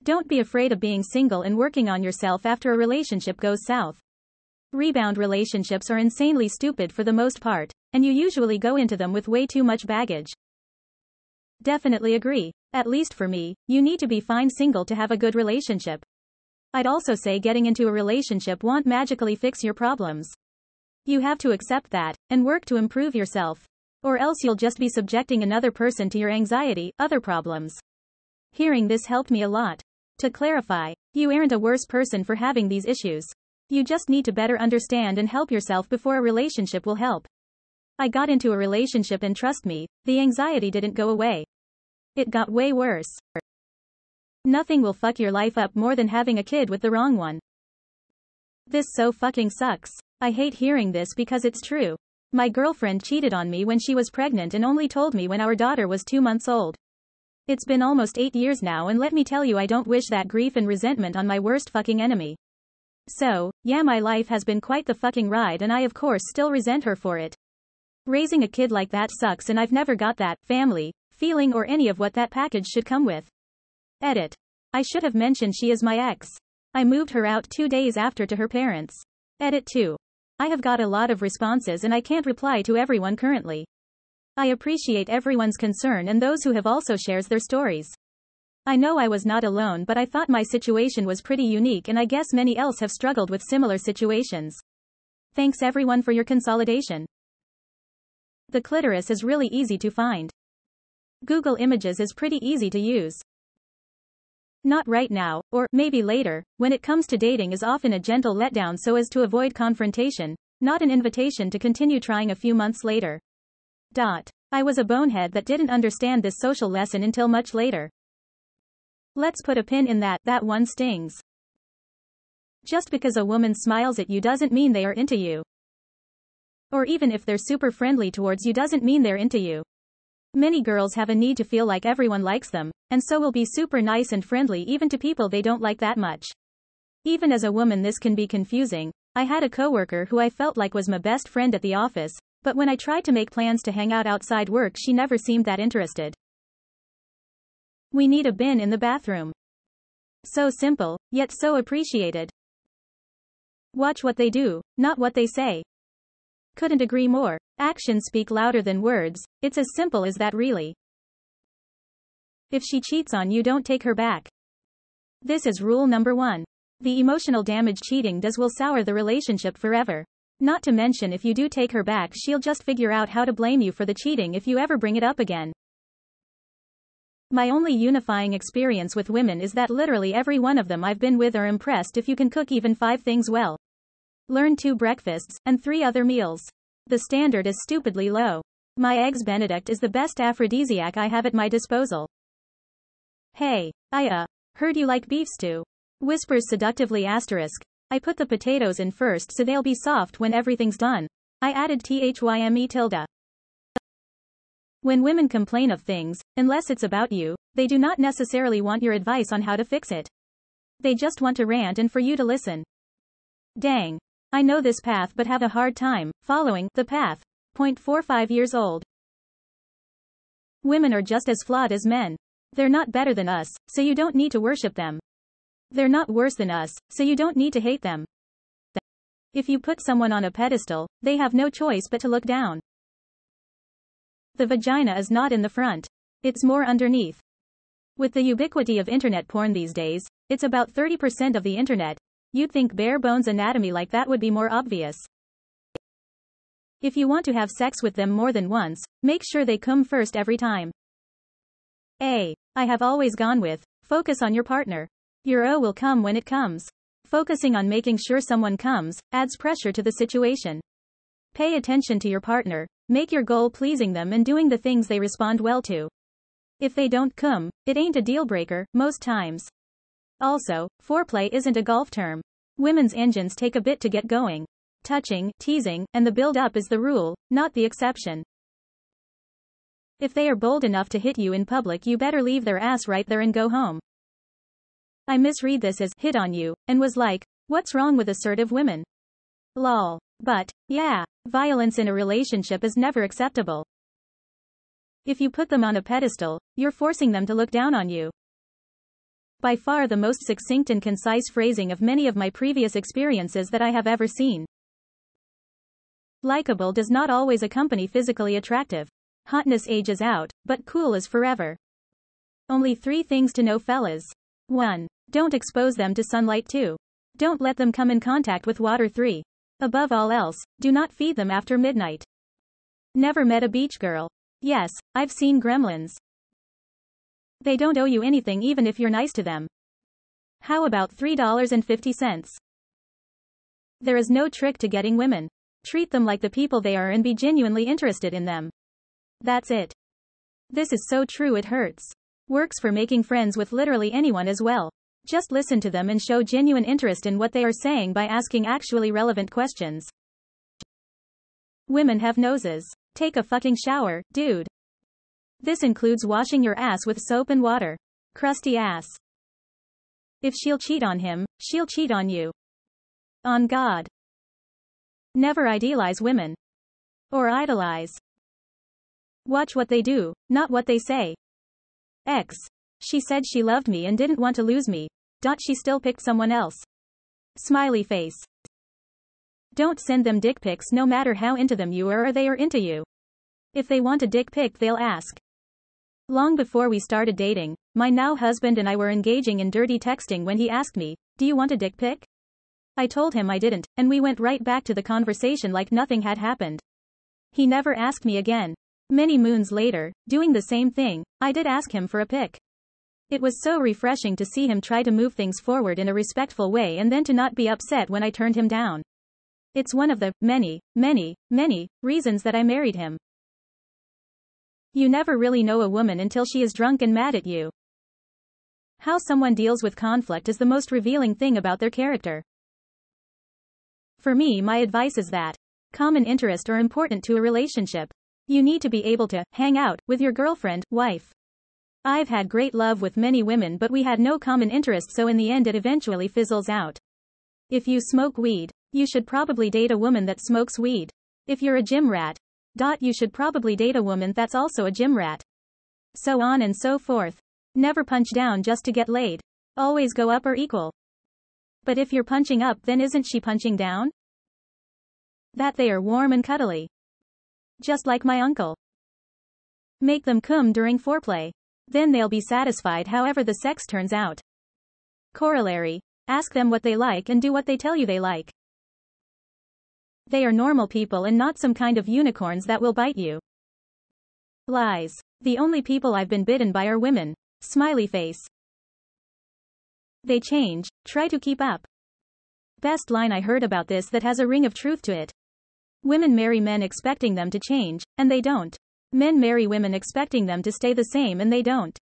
Don't be afraid of being single and working on yourself after a relationship goes south. Rebound relationships are insanely stupid for the most part, and you usually go into them with way too much baggage. Definitely agree. At least for me, you need to be fine single to have a good relationship. I'd also say getting into a relationship won't magically fix your problems. You have to accept that, and work to improve yourself. Or else you'll just be subjecting another person to your anxiety, other problems. Hearing this helped me a lot. To clarify, you aren't a worse person for having these issues. You just need to better understand and help yourself before a relationship will help. I got into a relationship and trust me, the anxiety didn't go away. It got way worse. Nothing will fuck your life up more than having a kid with the wrong one. This so fucking sucks. I hate hearing this because it's true. My girlfriend cheated on me when she was pregnant and only told me when our daughter was 2 months old. It's been almost 8 years now, and let me tell you, I don't wish that grief and resentment on my worst fucking enemy. So, yeah, my life has been quite the fucking ride, and I of course still resent her for it. Raising a kid like that sucks, and I've never got that family feeling or any of what that package should come with. Edit. I should have mentioned she is my ex. I moved her out 2 days after to her parents. Edit 2. I have got a lot of responses and I can't reply to everyone currently. I appreciate everyone's concern and those who have also shared their stories. I know I was not alone, but I thought my situation was pretty unique, and I guess many else have struggled with similar situations. Thanks everyone for your consolidation. The clitoris is really easy to find. Google Images is pretty easy to use. Not right now, or maybe later, when it comes to dating is often a gentle letdown so as to avoid confrontation, not an invitation to continue trying a few months later. I was a bonehead that didn't understand this social lesson until much later. Let's put a pin in that one stings. Just because a woman smiles at you doesn't mean they are into you. Or even if they're super friendly towards you doesn't mean they're into you. Many girls have a need to feel like everyone likes them, and so will be super nice and friendly even to people they don't like that much. Even as a woman this can be confusing. I had a coworker who I felt like was my best friend at the office, but when I tried to make plans to hang out outside work she never seemed that interested. We need a bin in the bathroom. So simple, yet so appreciated. Watch what they do, not what they say. Couldn't agree more. Actions speak louder than words. It's as simple as that, really. If she cheats on you, don't take her back. This is rule number 1. The emotional damage cheating does will sour the relationship forever. Not to mention, if you do take her back, she'll just figure out how to blame you for the cheating if you ever bring it up again. My only unifying experience with women is that literally every one of them I've been with are impressed if you can cook even 5 things well. Learn 2 breakfasts, and 3 other meals. The standard is stupidly low. My eggs Benedict is the best aphrodisiac I have at my disposal. Hey, I heard you like beef stew. Whispers seductively asterisk. I put the potatoes in first so they'll be soft when everything's done. I added THYME tilde. When women complain of things, unless it's about you, they do not necessarily want your advice on how to fix it. They just want to rant and for you to listen. Dang. I know this path but have a hard time following the path. 45 years old. Women are just as flawed as men. They're not better than us, so you don't need to worship them. They're not worse than us, so you don't need to hate them. If you put someone on a pedestal, they have no choice but to look down. The vagina is not in the front. It's more underneath. With the ubiquity of internet porn these days, it's about 30% of the internet. You'd think bare bones anatomy like that would be more obvious. If you want to have sex with them more than once, make sure they come first every time. I have always gone with, focus on your partner. Your O will come when it comes. Focusing on making sure someone comes adds pressure to the situation. Pay attention to your partner, make your goal pleasing them and doing the things they respond well to. If they don't come, it ain't a deal breaker, most times. Also, foreplay isn't a golf term. Women's engines take a bit to get going. Touching, teasing, and the build-up is the rule, not the exception. If they are bold enough to hit you in public, you better leave their ass right there and go home. I misread this as hit on you, and was like, what's wrong with assertive women? Lol. But, yeah, violence in a relationship is never acceptable. If you put them on a pedestal, you're forcing them to look down on you. By far the most succinct and concise phrasing of many of my previous experiences that I have ever seen. Likeable does not always accompany physically attractive. Hotness ages out, but cool is forever. Only 3 things to know, fellas. 1. Don't expose them to sunlight. 2. Don't let them come in contact with water. 3. Above all else, do not feed them after midnight. Never met a beach girl? Yes, I've seen gremlins. They don't owe you anything even if you're nice to them. How about $3.50? There is no trick to getting women. Treat them like the people they are and be genuinely interested in them. That's it. This is so true it hurts. Works for making friends with literally anyone as well. Just listen to them and show genuine interest in what they are saying by asking actually relevant questions. Women have noses. Take a fucking shower, dude. This includes washing your ass with soap and water. Crusty ass. If she'll cheat on him, she'll cheat on you. On God. Never idealize women. Or idolize. Watch what they do, not what they say. X. She said she loved me and didn't want to lose me. She still picked someone else. Smiley face. Don't send them dick pics no matter how into them you are or they are into you. If they want a dick pic they'll ask. Long before we started dating, my now husband and I were engaging in dirty texting when he asked me, "Do you want a dick pic?" I told him I didn't, and we went right back to the conversation like nothing had happened. He never asked me again. Many moons later, doing the same thing, I did ask him for a pic. It was so refreshing to see him try to move things forward in a respectful way and then to not be upset when I turned him down. It's one of the many reasons that I married him. You never really know a woman until she is drunk and mad at you. How someone deals with conflict is the most revealing thing about their character. For me, my advice is that common interests are important to a relationship. You need to be able to hang out with your girlfriend, wife. I've had great love with many women, but we had no common interests, so in the end it eventually fizzles out. If you smoke weed, you should probably date a woman that smokes weed. If you're a gym rat, you should probably date a woman that's also a gym rat. So on and so forth. Never punch down just to get laid. Always go up or equal. But if you're punching up, then isn't she punching down? That they are warm and cuddly. Just like my uncle. Make them come during foreplay. Then they'll be satisfied however the sex turns out. Corollary. Ask them what they like and do what they tell you they like. They are normal people and not some kind of unicorns that will bite you. Lies. The only people I've been bitten by are women. Smiley face. They change, try to keep up. Best line I heard about this that has a ring of truth to it. Women marry men expecting them to change, and they don't. Men marry women expecting them to stay the same and they don't.